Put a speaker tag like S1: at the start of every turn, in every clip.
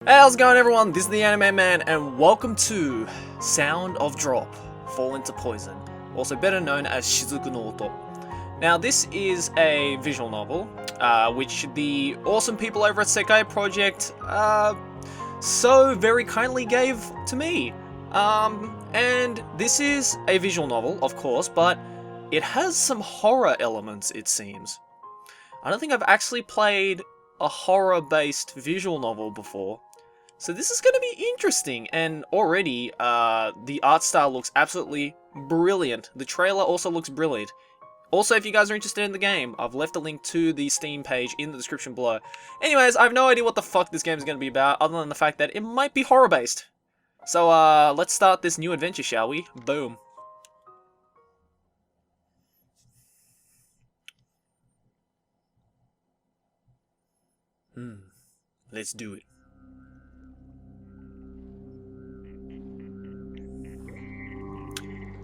S1: Hey, how's it going everyone? This is the Anime Man and welcome to Sound of Drop, Fall into Poison, also better known as Shizuku no Oto. Now this is a visual novel, which the awesome people over at Sekai Project so very kindly gave to me. And this is a visual novel, of course, but it has some horror elements, it seems. I don't think I've actually played a horror-based visual novel before. So this is going to be interesting, and already the art style looks absolutely brilliant. The trailer also looks brilliant. Also, if you guys are interested in the game, I've left a link to the Steam page in the description below. Anyways, I have no idea what the fuck this game is going to be about, other than the fact that it might be horror-based. So, let's start this new adventure, shall we? Boom. Let's do it.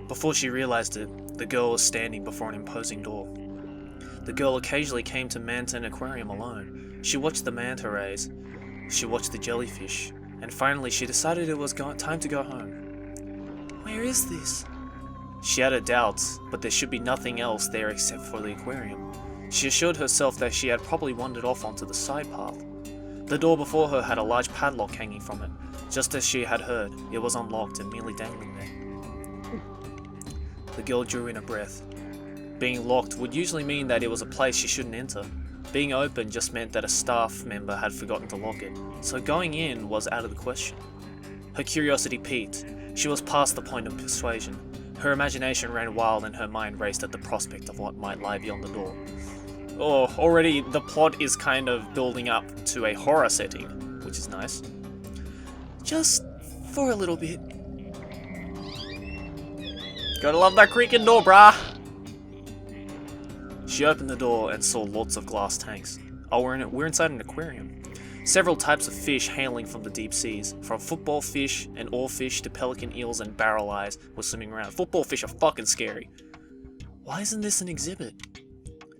S1: Before she realized it, the girl was standing before an imposing door. The girl occasionally came to Manta Aquarium alone. She watched the manta rays, she watched the jellyfish, and finally she decided it was time to go home. Where is this? She had her doubts, but there should be nothing else there except for the aquarium. She assured herself that she had probably wandered off onto the side path. The door before her had a large padlock hanging from it. Just as she had heard, it was unlocked and merely dangling there. The girl drew in a breath. Being locked would usually mean that it was a place she shouldn't enter. Being open just meant that a staff member had forgotten to lock it, so going in was out of the question. Her curiosity piqued. She was past the point of persuasion. Her imagination ran wild and her mind raced at the prospect of what might lie beyond the door. Oh, already the plot is kind of building up to a horror setting, which is nice. Just for a little bit. Gotta love that creaking door, brah! She opened the door and saw lots of glass tanks. Oh, we're inside an aquarium. Several types of fish hailing from the deep seas, from football fish and oarfish to pelican eels and barrel eyes were swimming around. Football fish are fucking scary. Why isn't this an exhibit?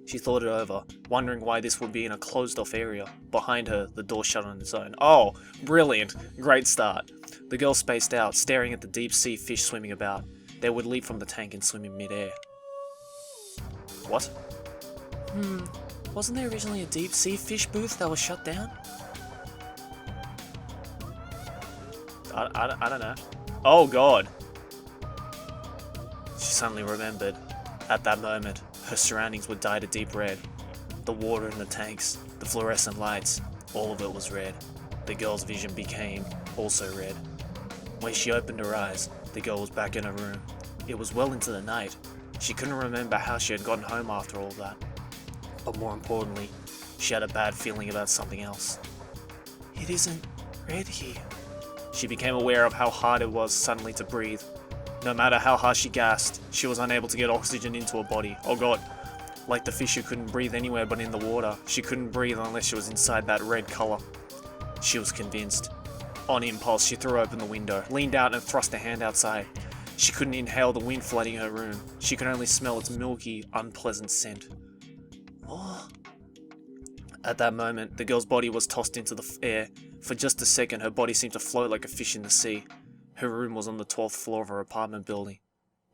S1: She thought it over, wondering why this would be in a closed-off area. Behind her, the door shut on its own. Oh, brilliant. Great start. The girl spaced out, staring at the deep-sea fish swimming about. They would leap from the tank and swim in mid-air. What? Wasn't there originally a deep-sea fish booth that was shut down? I don't know. Oh god. She suddenly remembered. At that moment, her surroundings were dyed a deep red. The water in the tanks, the fluorescent lights, all of it was red. The girl's vision became also red. When she opened her eyes, the girl was back in her room. It was well into the night. She couldn't remember how she had gotten home after all that. But more importantly, she had a bad feeling about something else. It isn't red here. She became aware of how hard it was suddenly to breathe. No matter how hard she gasped, she was unable to get oxygen into her body. Oh god. Like the fish who couldn't breathe anywhere but in the water, she couldn't breathe unless she was inside that red colour. She was convinced. On impulse, she threw open the window, leaned out and thrust a hand outside. She couldn't inhale the wind flooding her room. She could only smell its milky, unpleasant scent. Oh. At that moment, the girl's body was tossed into the air. For just a second, her body seemed to float like a fish in the sea. Her room was on the 12th floor of her apartment building.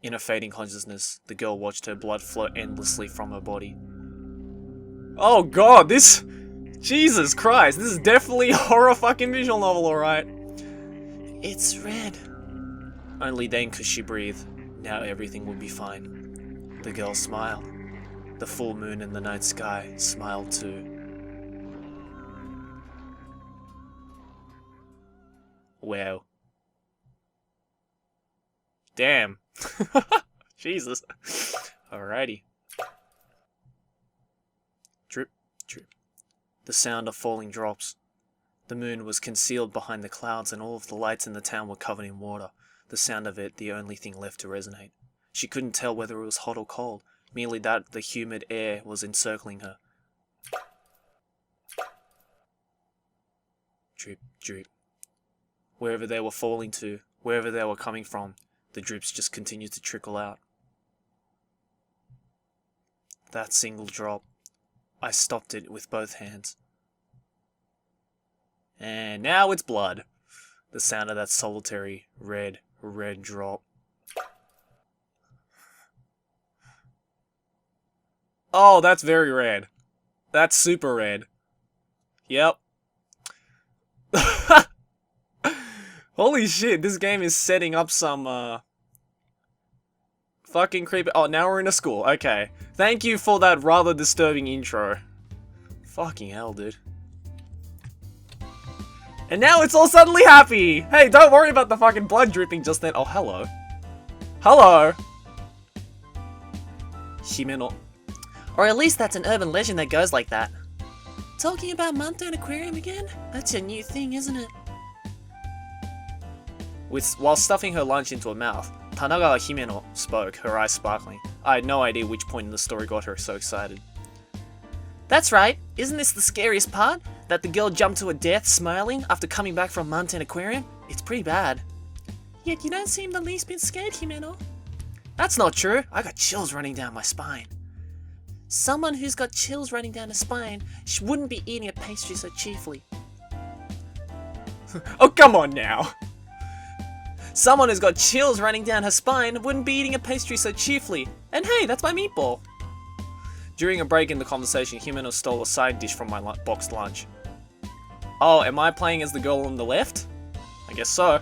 S1: In her fading consciousness, the girl watched her blood flow endlessly from her body. Oh god, this... Jesus Christ, this is definitely a horror fucking visual novel, alright. It's red. Only then could she breathe. Now everything would be fine. The girl smiled. The full moon in the night sky smiled too. Wow. Damn. Jesus. Alrighty. Drip, drip. The sound of falling drops. The moon was concealed behind the clouds and all of the lights in the town were covered in water. The sound of it, the only thing left to resonate. She couldn't tell whether it was hot or cold, merely that the humid air was encircling her. Drip, drip. Wherever they were falling to, wherever they were coming from, the drips just continued to trickle out. That single drop. I stopped it with both hands. And now it's blood. The sound of that solitary red drop. Oh, that's very red. That's super red. Yep. Holy shit, this game is setting up some, fucking creepy. Oh, now we're in a school. Okay. Thank you for that rather disturbing intro. Fucking hell, dude. And now it's all suddenly happy! Hey, don't worry about the fucking blood dripping just then. Oh, hello. Hello! Himeno.
S2: Or at least that's an urban legend that goes like that. Talking about Mountain Aquarium again? That's a new thing, isn't it?
S1: While stuffing her lunch into her mouth, Tanagawa Himeno spoke, her eyes sparkling. I had no idea which point in the story got her so excited.
S2: That's right. Isn't this the scariest part? That the girl jumped to her death smiling after coming back from Mountain Aquarium? It's pretty bad. Yet you don't seem the least bit scared, Himeno.
S1: That's not true. I got chills running down my spine.
S2: Someone who's got chills running down her spine wouldn't be eating a pastry so cheerfully.
S1: Oh, come on now. Someone who's got chills running down her spine wouldn't be eating a pastry so cheerfully. And hey, that's my meatball. During a break in the conversation, Himeno stole a side dish from my boxed lunch. Oh, am I playing as the girl on the left? I guess so.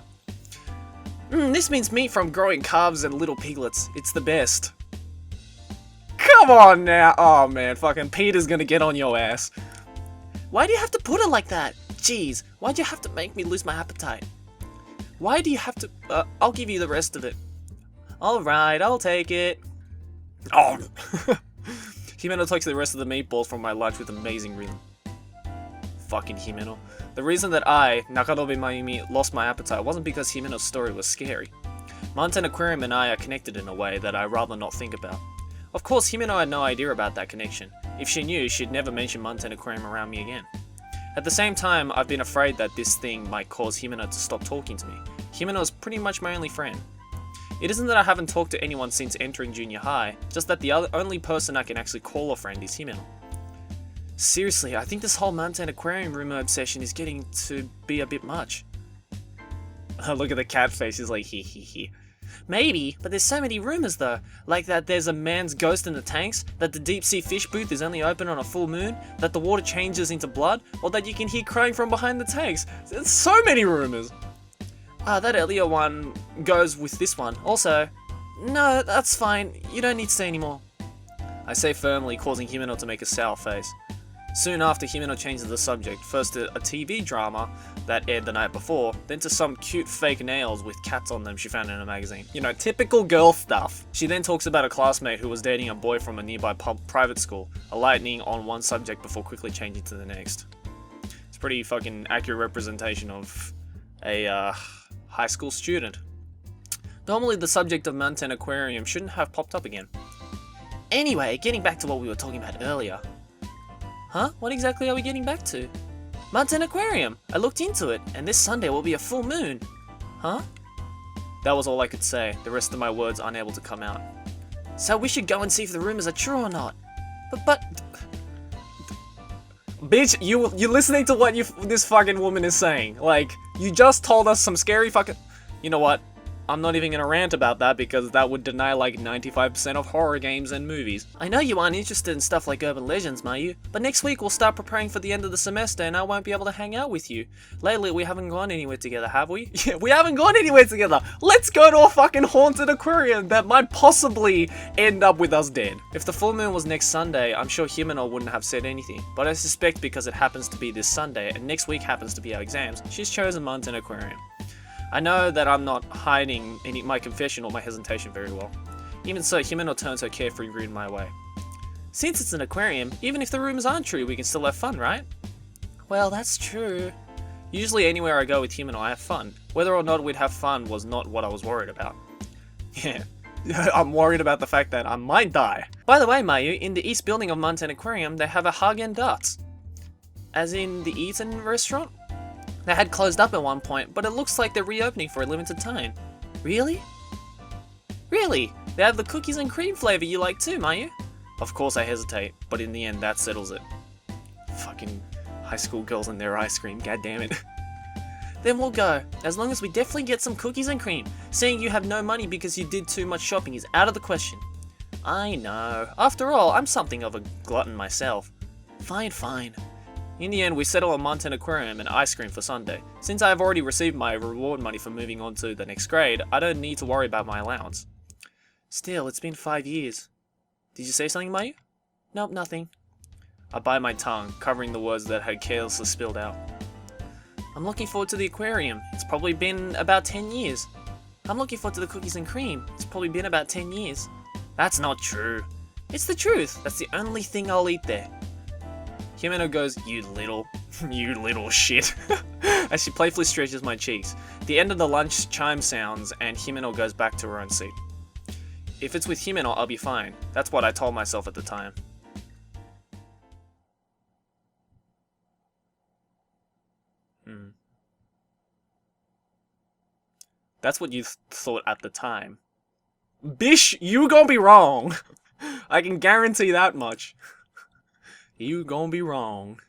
S2: This means meat from growing calves and little piglets. It's the best.
S1: Come on now. Oh man, fucking Peter's gonna get on your ass.
S2: Why do you have to put it like that? Jeez, why'd you have to make me lose my appetite?
S1: Why do you have to... I'll give you the rest of it. Alright, I'll take it. Oh. Himeno takes the rest of the meatballs from my lunch with amazing rhythm. Fucking Himeno. The reason that I, Nakadobe Mayumi, lost my appetite wasn't because Himeno's story was scary. Mountain Aquarium and I are connected in a way that I'd rather not think about. Of course, Himeno had no idea about that connection. If she knew, she'd never mention Mountain Aquarium around me again. At the same time, I've been afraid that this thing might cause Himeno to stop talking to me. Himeno is pretty much my only friend. It isn't that I haven't talked to anyone since entering junior high, just that the only person I can actually call a friend is Himeno. Seriously, I think this whole Mountain Aquarium rumor obsession is getting to be a bit much. Look at the cat face, he's like hee hee hee.
S2: Maybe, but there's so many rumors though. Like that there's a man's ghost in the tanks, that the deep sea fish booth is only open on a full moon, that the water changes into blood, or that you can hear crying from behind the tanks. There's so many rumors. That earlier one goes with this one. Also, no, that's fine. You don't need to say anymore.
S1: I say firmly, causing Himeno to make a sour face. Soon after, Himeno changes the subject, first to a TV drama that aired the night before, then to some cute fake nails with cats on them she found in a magazine. You know, typical girl stuff. She then talks about a classmate who was dating a boy from a nearby private school, enlightening on one subject before quickly changing to the next. It's a pretty fucking accurate representation of a high school student. Normally the subject of Mountain Aquarium shouldn't have popped up again.
S2: Anyway, getting back to what we were talking about earlier.
S1: Huh? What exactly are we getting back to?
S2: Mountain Aquarium! I looked into it, and this Sunday will be a full moon.
S1: Huh? That was all I could say, the rest of my words unable to come out.
S2: So we should go and see if the rumors are true or not. But...
S1: Bitch, you're listening to what this fucking woman is saying. Like, you just told us some scary fucking... You know what? I'm not even gonna rant about that because that would deny like 95% of horror games and movies.
S2: I know you aren't interested in stuff like urban legends, Mayu, but next week we'll start preparing for the end of the semester and I won't be able to hang out with you. Lately we haven't gone anywhere together, have we?
S1: Yeah, we haven't gone anywhere together. Let's go to a fucking haunted aquarium that might possibly end up with us dead. If the full moon was next Sunday, I'm sure Himeno wouldn't have said anything, but I suspect because it happens to be this Sunday and next week happens to be our exams, she's chosen Mountain Aquarium. I know that I'm not hiding my confession or my hesitation very well. Even so, Himeno turns her carefree grin my way. Since it's an aquarium, even if the rumors aren't true, we can still have fun, right?
S2: Well, that's true.
S1: Usually anywhere I go with Himeno, I have fun. Whether or not we'd have fun was not what I was worried about. Yeah, I'm worried about the fact that I might die.
S2: By the way, Mayu, in the east building of Mountain Aquarium, they have a Häagen-Dazs. As in the Eaton restaurant? They had closed up at one point, but it looks like they're reopening for a limited time.
S1: Really?
S2: Really? They have the cookies and cream flavor you like too, Mayu.
S1: Of course I hesitate, but in the end that settles it. Fucking
S2: High school girls and their ice cream, god damn it. Then we'll go, as long as we definitely get some cookies and cream. Saying you have no money because you did too much shopping is out of the question. I know. After all, I'm something of a glutton myself. Fine, fine. In the end, we settle on Mountain Aquarium and ice cream for Sunday. Since I have already received my reward money for moving on to the next grade, I don't need to worry about my allowance. Still, it's been 5 years. Did you say something, Mayu? Nope, nothing. I bite my tongue, covering the words that had carelessly spilled out. I'm looking forward to the aquarium. It's probably been about 10 years. I'm looking forward to the cookies and cream. It's probably been about 10 years. That's not true. It's the truth. That's the only thing I'll eat there. Himeno goes, you little shit, as she playfully stretches my cheeks. The end of the lunch chime sounds, and Himeno goes back to her own seat. If it's with Himeno, I'll be fine. That's what I told myself at the time. That's what you thought at the time. Bish, you gonna be wrong. I can guarantee that much. You gonna be wrong.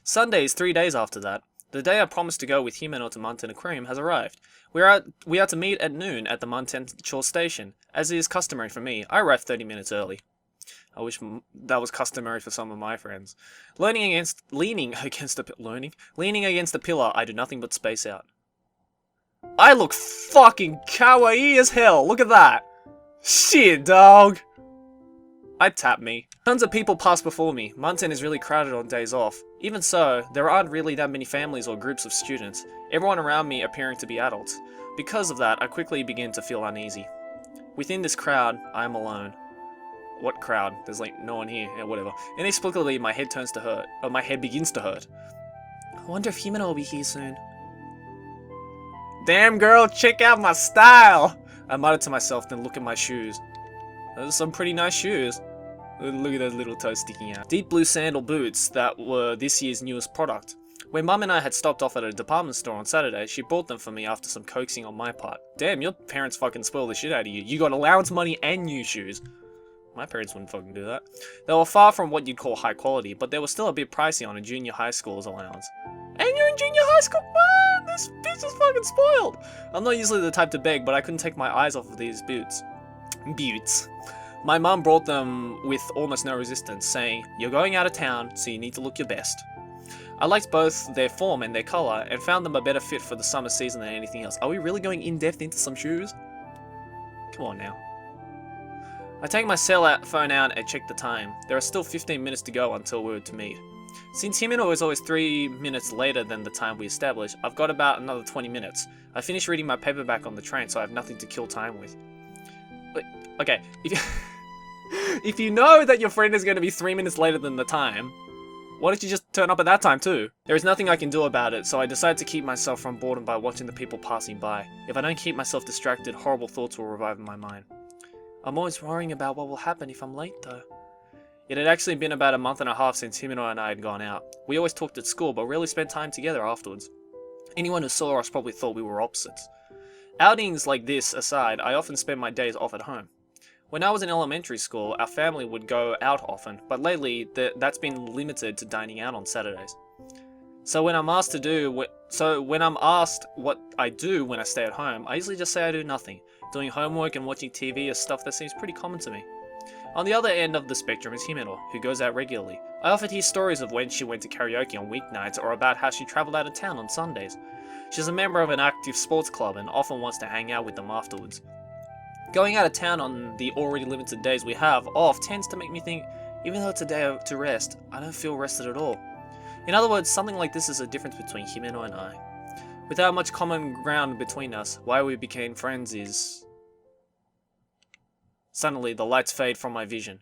S2: Sunday is 3 days after that. The day I promised to go with Himeno to Mountain Aquarium has arrived. We are to meet at noon at the Mountain Shore Station. As is customary for me, I arrived 30 minutes early. I wish that was customary for some of my friends. Leaning against the pillar, I do nothing but space out. I look fucking kawaii as hell. Look at that. Shit, dog. I tap me. Tons of people pass before me. Mountain is really crowded on days off. Even so, there aren't really that many families or groups of students. Everyone around me appearing to be adults. Because of that, I quickly begin to feel uneasy. Within this crowd, I am alone. What crowd? There's like no one here. Yeah, whatever. Inexplicably, my head turns to hurt. Or my head begins to hurt. I wonder if Himeno will be here soon. Damn girl, check out my style! I mutter to myself, then look at my shoes. Those are some pretty nice shoes. Look at those little toes sticking out. Deep blue sandal boots that were this year's newest product. When Mum and I had stopped off at a department store on Saturday, she bought them for me after some coaxing on my part. Damn, your parents fucking spoiled the shit out of you. You got allowance money and new shoes. My parents wouldn't fucking do that. They were far from what you'd call high quality, but they were still a bit pricey on a junior high school's allowance. And you're in junior high school? Man, this bitch is fucking spoiled. I'm not usually the type to beg, but I couldn't take my eyes off of these boots. My mum brought them with almost no resistance, saying, "You're going out of town, so you need to look your best." I liked both their form and their colour, and found them a better fit for the summer season than anything else. Are we really going in-depth into some shoes? Come on now. I take my phone out and check the time. There are still 15 minutes to go until we're to meet. Since Himeno is always 3 minutes later than the time we established, I've got about another 20 minutes. I finished reading my paperback on the train, so I have nothing to kill time with. Wait, okay, if you know that your friend is going to be 3 minutes later than the time, why don't you just turn up at that time too? There is nothing I can do about it, so I decide to keep myself from boredom by watching the people passing by. If I don't keep myself distracted, horrible thoughts will revive in my mind. I'm always worrying about what will happen if I'm late though. It had actually been about a month and a half since Himeno and I had gone out. We always talked at school, but rarely spent time together afterwards. Anyone who saw us probably thought we were opposites. Outings like this aside, I often spend my days off at home. When I was in elementary school, our family would go out often, but lately that's been limited to dining out on Saturdays. So when I'm asked what I do when I stay at home, I usually just say I do nothing. Doing homework and watching TV is stuff that seems pretty common to me. On the other end of the spectrum is Himeno, who goes out regularly. I often hear stories of when she went to karaoke on weeknights or about how she travelled out of town on Sundays. She's a member of an active sports club and often wants to hang out with them afterwards. Going out of town on the already limited days we have off tends to make me think, even though it's a day to rest, I don't feel rested at all. In other words, something like this is a difference between Himeno and I. Without much common ground between us, why we became friends is... Suddenly, the lights fade from my vision.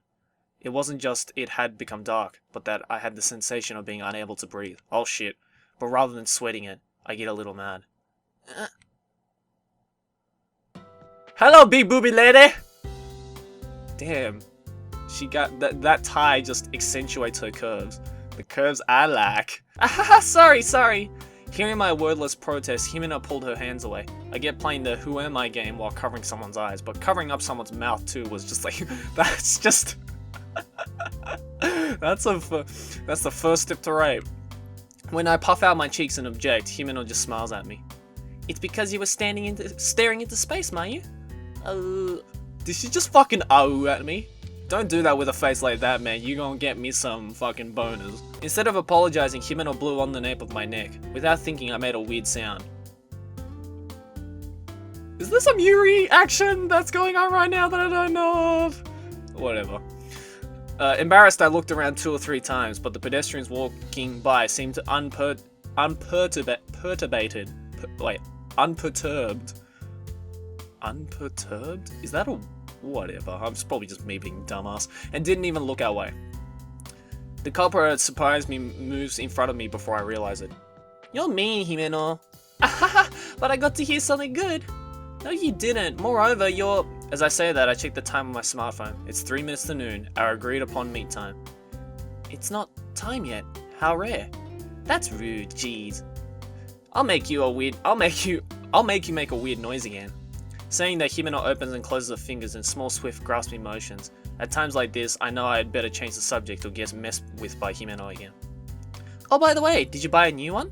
S2: It wasn't just it had become dark, but that I had the sensation of being unable to breathe. Oh shit. But rather than sweating it, I get a little mad. Hello, big booby lady! Damn. She got... That tie just accentuates her curves. The curves I like. Ah, sorry. Hearing my wordless protest, Himeno pulled her hands away. I get playing the who am I game while covering someone's eyes, but covering up someone's mouth too was just like... That's just... That's the first step to rape. When I puff out my cheeks and object, Himeno just smiles at me. It's because you were staring into space, Mayu. Did she just fucking at me? Don't do that with a face like that, man. You gonna get me some fucking boners. Instead of apologizing, Himeno blew on the nape of my neck. Without thinking, I made a weird sound. Is there some Yuri action that's going on right now that I don't know of? Whatever. Embarrassed, I looked around 2 or 3 times, but the pedestrians walking by seemed to unperturbed? Unperturbed? Is that a whatever? I'm probably just me being dumbass, and didn't even look our way. The culprit had surprised me moves in front of me before I realized it. You're mean, Himeno. But I got to hear something good. No, you didn't. Moreover, you're... As I say that, I check the time on my smartphone. It's 3 minutes to noon, our agreed upon meet time. It's not time yet. How rare. That's rude, jeez. I'll make you make a weird noise again. Saying that, Himeno opens and closes her fingers in small, swift, grasping motions. At times like this, I know I had better change the subject or get messed with by Himeno again. Oh, by the way, did you buy a new one?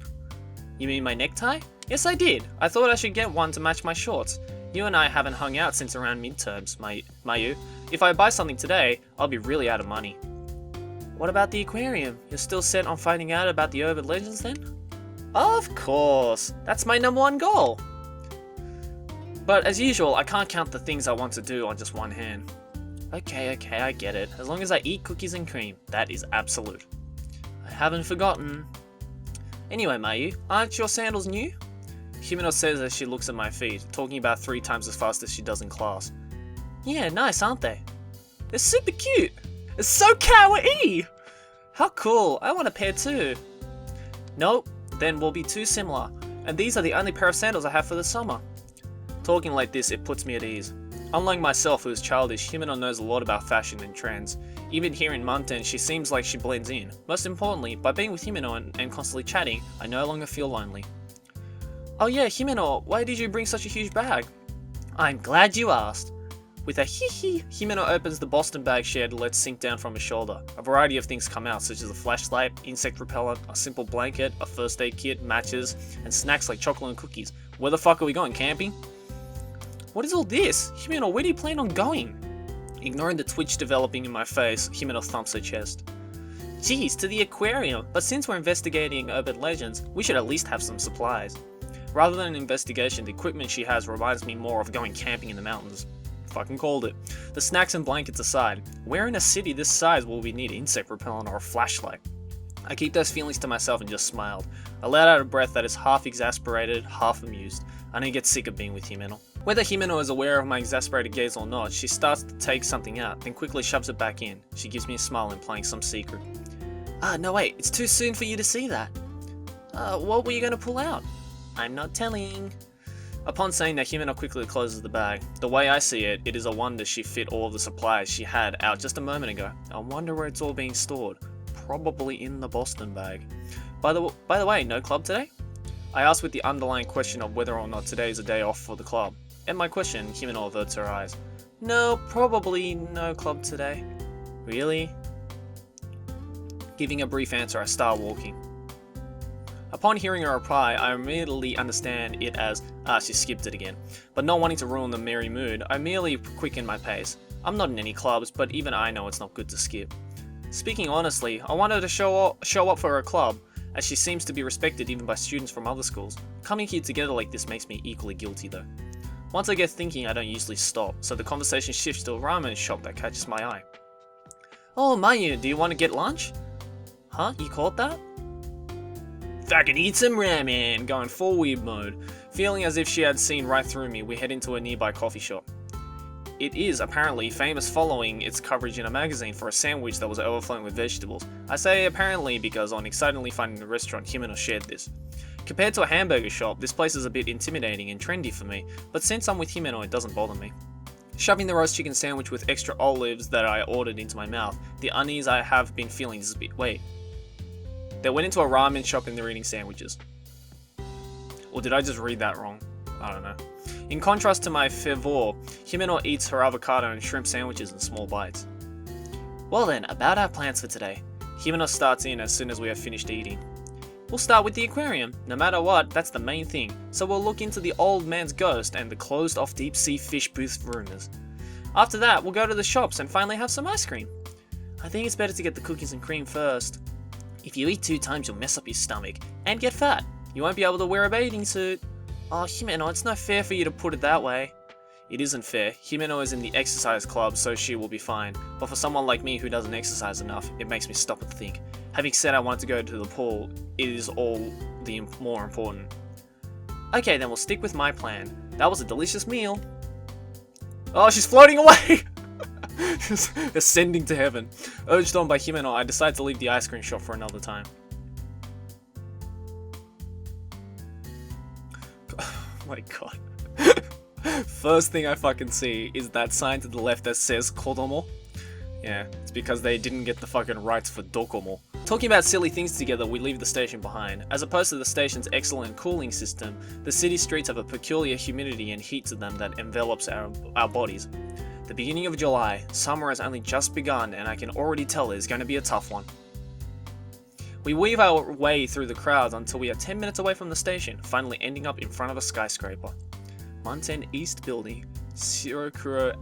S2: You mean my necktie? Yes, I did. I thought I should get one to match my shorts. You and I haven't hung out since around midterms, Mayu. If I buy something today, I'll be really out of money. What about the aquarium? You're still set on finding out about the urban legends then? Of course! That's my #1 goal! But as usual, I can't count the things I want to do on just one hand. Okay, I get it. As long as I eat cookies and cream, that is absolute. I haven't forgotten. Anyway, Mayu, aren't your sandals new? Himeno says as she looks at my feet, talking about 3 times as fast as she does in class. Yeah, nice, aren't they? They're super cute! It's so kawaii! How cool, I want a pair too. Nope, then we'll be too similar, and these are the only pair of sandals I have for the summer. Talking like this, it puts me at ease. Unlike myself, who is childish, Himeno knows a lot about fashion and trends. Even here in Mountain, she seems like she blends in. Most importantly, by being with Himeno and constantly chatting, I no longer feel lonely. Oh yeah, Himeno, why did you bring such a huge bag? I'm glad you asked. With a hee-hee, Himeno opens the Boston bag she had let sink down from her shoulder. A variety of things come out, such as a flashlight, insect repellent, a simple blanket, a first aid kit, matches, and snacks like chocolate and cookies. Where the fuck are we going, camping? What is all this? Himeno, where do you plan on going? Ignoring the twitch developing in my face, Himeno thumps her chest. Geez, to the aquarium, but since we're investigating urban legends, we should at least have some supplies. Rather than an investigation, the equipment she has reminds me more of going camping in the mountains. Fucking called it. The snacks and blankets aside, where in a city this size will we need insect repellent or a flashlight? I keep those feelings to myself and just smiled. I let out a breath that is half exasperated, half amused. I don't get sick of being with Himeno. Whether Himeno is aware of my exasperated gaze or not, she starts to take something out, then quickly shoves it back in. She gives me a smile implying some secret. No wait, it's too soon for you to see that. What were you going to pull out? I'm not telling. Upon saying that, Himeno quickly closes the bag. The way I see it, it is a wonder she fit all of the supplies she had out just a moment ago. I wonder where it's all being stored. Probably in the Boston bag. By the way, no club today? I asked with the underlying question of whether or not today is a day off for the club. At my question, Himeno averts her eyes. No, probably no club today. Really? Giving a brief answer, I start walking. Upon hearing her reply, I immediately understand it as, she skipped it again. But not wanting to ruin the merry mood, I merely quicken my pace. I'm not in any clubs, but even I know it's not good to skip. Speaking honestly, I wanted to show up for her club, as she seems to be respected even by students from other schools. Coming here together like this makes me equally guilty though. Once I get thinking, I don't usually stop, so the conversation shifts to a ramen shop that catches my eye. Oh, Mayu, do you want to get lunch? Huh? You caught that? Fucking eat some ramen! Going full weeb mode. Feeling as if she had seen right through me, we head into a nearby coffee shop. It is, apparently, famous following its coverage in a magazine for a sandwich that was overflowing with vegetables. I say apparently because on excitedly finding the restaurant, Himeno shared this. Compared to a hamburger shop, this place is a bit intimidating and trendy for me, but since I'm with Himeno, it doesn't bother me. Shoving the roast chicken sandwich with extra olives that I ordered into my mouth, the unease I have been feeling is a bit... Wait. They went into a ramen shop and they're eating sandwiches. Or did I just read that wrong? I don't know. In contrast to my favor, Himeno eats her avocado and shrimp sandwiches in small bites. Well then, about our plans for today. Himeno starts in as soon as we have finished eating. We'll start with the aquarium. No matter what, that's the main thing. So we'll look into the old man's ghost and the closed off deep sea fish booth rumors. After that, we'll go to the shops and finally have some ice cream. I think it's better to get the cookies and cream first. If you eat 2 times, you'll mess up your stomach and get fat. You won't be able to wear a bathing suit. Oh, Himeno, it's not fair for you to put it that way. It isn't fair. Himeno is in the exercise club, so she will be fine. But for someone like me who doesn't exercise enough, it makes me stop and think. Having said I want to go to the pool, it is all the more important. Okay, then we'll stick with my plan. That was a delicious meal. Oh, she's floating away! Just ascending to heaven. Urged on by Himeno, I decide to leave the ice cream shop for another time. Oh my god. First thing I fucking see is that sign to the left that says Kodomo. Yeah, it's because they didn't get the fucking rights for Docomo. Talking about silly things together, we leave the station behind. As opposed to the station's excellent cooling system, the city streets have a peculiar humidity and heat to them that envelops our bodies. The beginning of July, summer has only just begun and I can already tell it is going to be a tough one. We weave our way through the crowds until we are 10 minutes away from the station, finally ending up in front of a skyscraper. Munten East Building, Shirokuro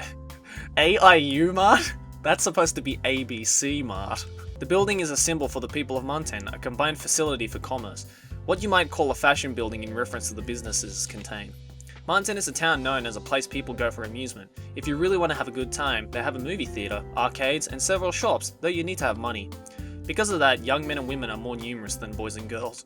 S2: AIU Mart? That's supposed to be ABC Mart. The building is a symbol for the people of Munten, a combined facility for commerce, what you might call a fashion building in reference to the businesses contained. Munten is a town known as a place people go for amusement. If you really want to have a good time, they have a movie theatre, arcades, and several shops, though you need to have money. Because of that, young men and women are more numerous than boys and girls.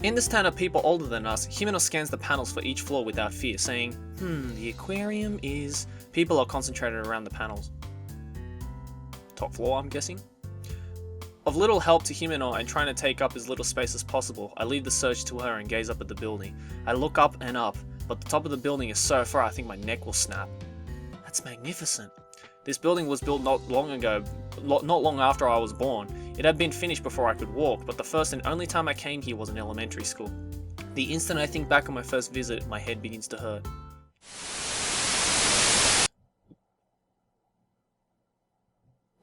S2: In this town of people older than us, Himeno scans the panels for each floor without fear, saying, the aquarium is... People are concentrated around the panels. Top floor, I'm guessing? Of little help to Himeno and trying to take up as little space as possible, I leave the search to her and gaze up at the building. I look up and up, but the top of the building is so far I think my neck will snap. That's magnificent. This building was built not long after I was born. It had been finished before I could walk, but the first and only time I came here was in elementary school. The instant I think back on my first visit, my head begins to hurt.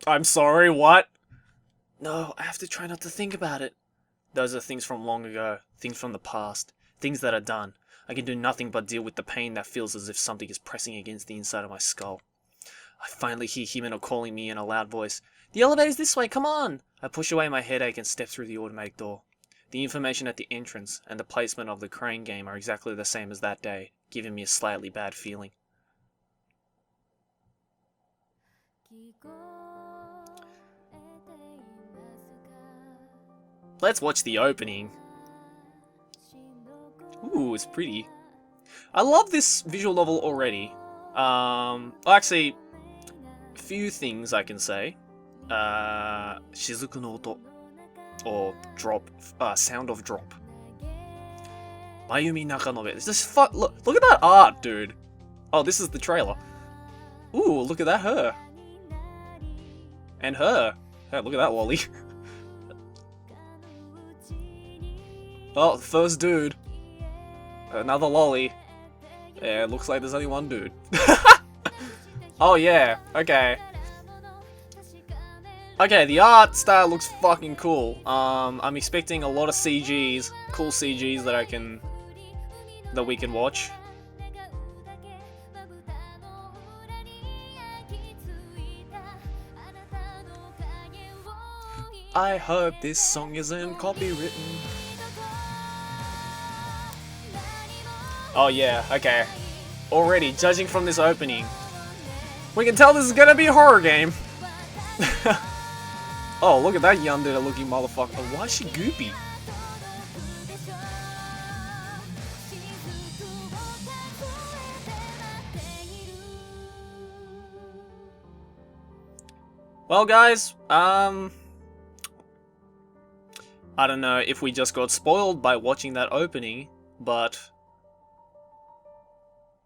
S2: I'm sorry, what? No, I have to try not to think about it. Those are things from long ago, things from the past, things that are done. I can do nothing but deal with the pain that feels as if something is pressing against the inside of my skull. I finally hear Himeno calling me in a loud voice. The elevator's this way, come on! I push away my headache and step through the automatic door. The information at the entrance and the placement of the crane game are exactly the same as that day, giving me a slightly bad feeling. Let's watch the opening. Ooh, it's pretty. I love this visual novel already. Actually, a few things I can say. Shizuku no oto, or drop, sound of drop. Mayumi Nakanobe. It's just look at that art, dude. Oh, this is the trailer. Ooh, look at that her. And her. Hey, look at that lolly. Oh, first dude. Another lolly. Yeah, it looks like there's only one dude. Oh yeah, okay. Okay, the art style looks fucking cool. I'm expecting a lot of CGs, cool CGs that we can watch. I hope this song isn't copywritten. Oh yeah, okay. Already, judging from this opening, we can tell this is gonna be a horror game. Oh, look at that yandere looking motherfucker. Oh, why is she goopy? Well guys, I don't know if we just got spoiled by watching that opening, but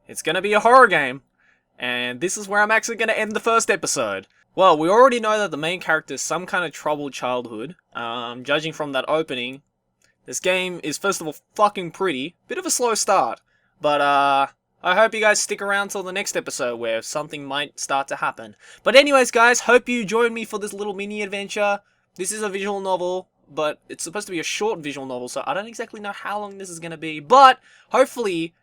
S2: it's gonna be a horror game, and this is where I'm actually gonna end the first episode. Well, we already know that the main character is some kind of troubled childhood. Judging from that opening, this game is first of all fucking pretty. Bit of a slow start, but I I hope you guys stick around till the next episode where something might start to happen. But anyways, guys, hope you joined me for this little mini adventure. This is a visual novel, but it's supposed to be a short visual novel, so I don't exactly know how long this is going to be. But hopefully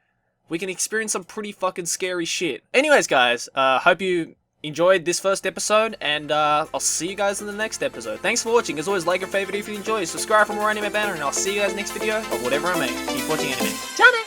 S2: we can experience some pretty fucking scary shit. Anyways, guys, hope you enjoyed this first episode, and I'll see you guys in the next episode. Thanks for watching. As always, like or favorite if you enjoy, subscribe for more anime banner, and I'll see you guys next video of whatever I make. Keep watching anime. Ciao!